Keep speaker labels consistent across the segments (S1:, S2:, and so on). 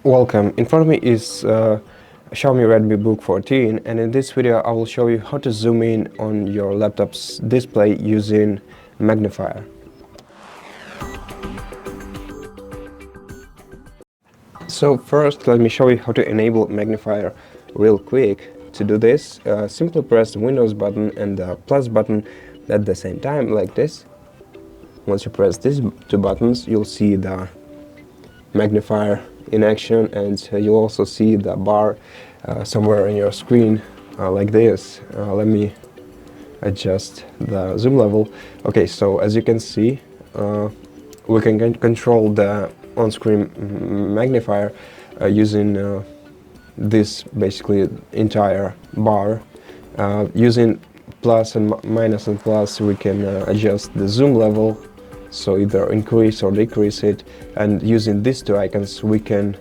S1: Welcome. In front of me is XIAOMI RedmiBook 14, and in this video I will show you how to zoom in on your laptop's display using Magnifier. So first let me show you how to enable Magnifier real quick. To do this, simply press the Windows button and the plus button at the same time, like this. Once you press these two buttons, you'll see the magnifier in action, and you'll also see the bar somewhere on your screen, like this. Let me adjust the zoom level. Okay, so as you can see, we can control the on-screen magnifier using this basically entire bar. Using plus and minus and plus, we can adjust the zoom level, so either increase or decrease it, and using these two icons we can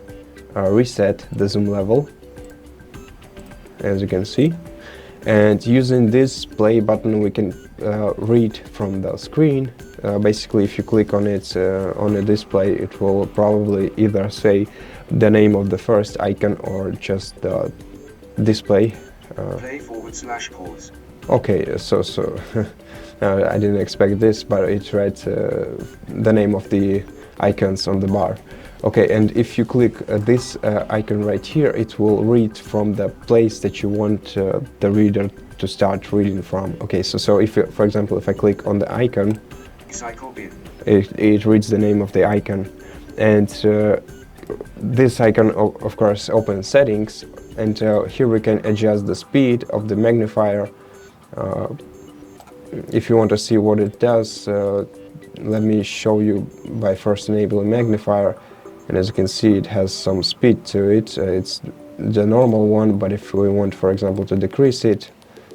S1: reset the zoom level, as you can see. And using this play button we can read from the screen. Basically, if you click on it on a display, it will probably either say the name of the first icon or just the display.
S2: Play/pause.
S1: Okay, so I didn't expect this, but it writes the name of the icons on the bar. Okay, and if you click this icon right here, it will read from the place that you want the reader to start reading from. Okay, so if, for example, if I click on the icon, it reads the name of the icon. And this icon, of course, opens settings, and here we can adjust the speed of the magnifier. If you want to see what it does, let me show you by first enabling magnifier. And as you can see, it has some speed to it. It's the normal one, but if we want, for example, to decrease it,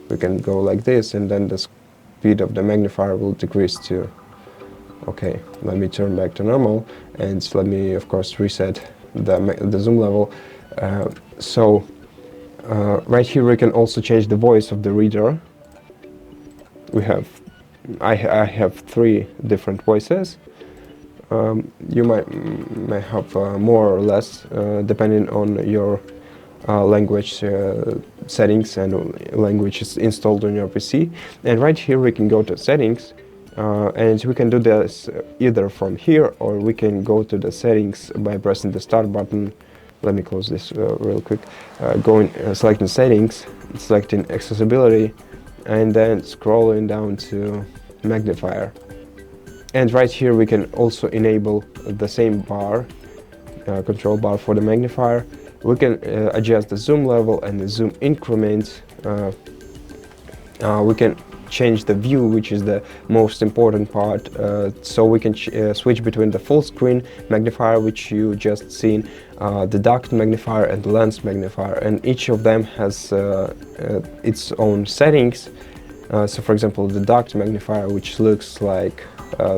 S1: we can go like this, and then the speed of the magnifier will decrease too. Okay, let me turn back to normal, and let me, of course, reset the zoom level. Right here we can also change the voice of the reader. I have three different voices. You may have more or less, depending on your language settings and languages installed on your PC. And right here we can go to settings, and we can do this either from here, or we can go to the settings by pressing the start button. Let me close this real quick. Selecting settings, selecting accessibility, and then scrolling down to magnifier. And right here we can also enable the same bar, control bar for the magnifier. We can adjust the zoom level and the zoom increment. We can change the view, which is the most important part. So we can switch between the full screen magnifier, which you just seen, the duct magnifier and the lens magnifier, and each of them has its own settings. So for example, the duct magnifier, which looks like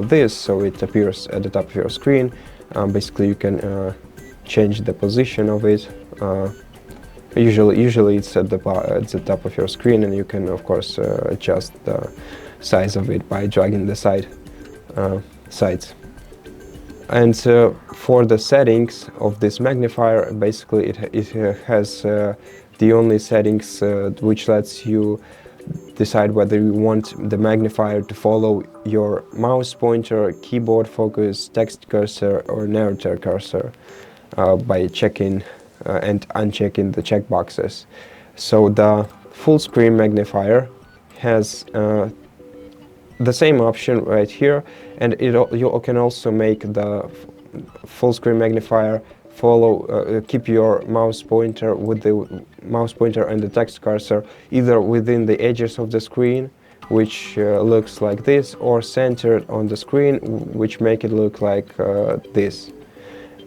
S1: this, so it appears at the top of your screen. Basically you can change the position of it. Usually it's at the top of your screen, and you can, of course, adjust the size of it by dragging the sides. And for the settings of this magnifier, basically it has the only settings which lets you decide whether you want the magnifier to follow your mouse pointer, keyboard focus, text cursor, or narrator cursor by checking and unchecking the checkboxes. So the full screen magnifier has the same option right here, and you can also make the full screen magnifier follow, keep your mouse pointer with the mouse pointer and the text cursor either within the edges of the screen, which looks like this, or centered on the screen, which make it look like this.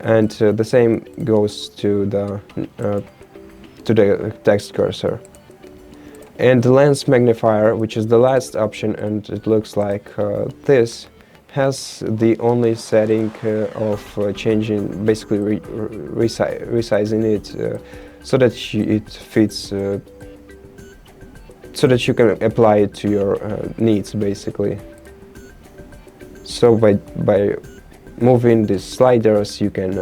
S1: And the same goes to the text cursor. And the lens magnifier, which is the last option, and it looks like this, has the only setting of changing, basically resizing it so that it fits, so that you can apply it to your needs, basically. So by moving these sliders, you can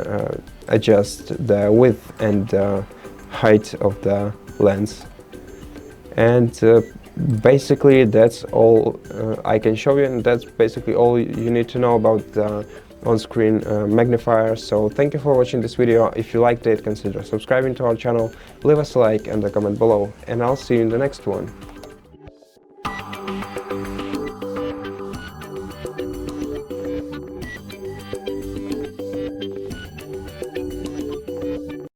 S1: adjust the width and height of the lens. And basically that's all I can show you, and that's basically all you need to know about the on-screen magnifier. So thank you for watching this video. If you liked it, consider subscribing to our channel, leave us a like and a comment below, and I'll see you in the next one.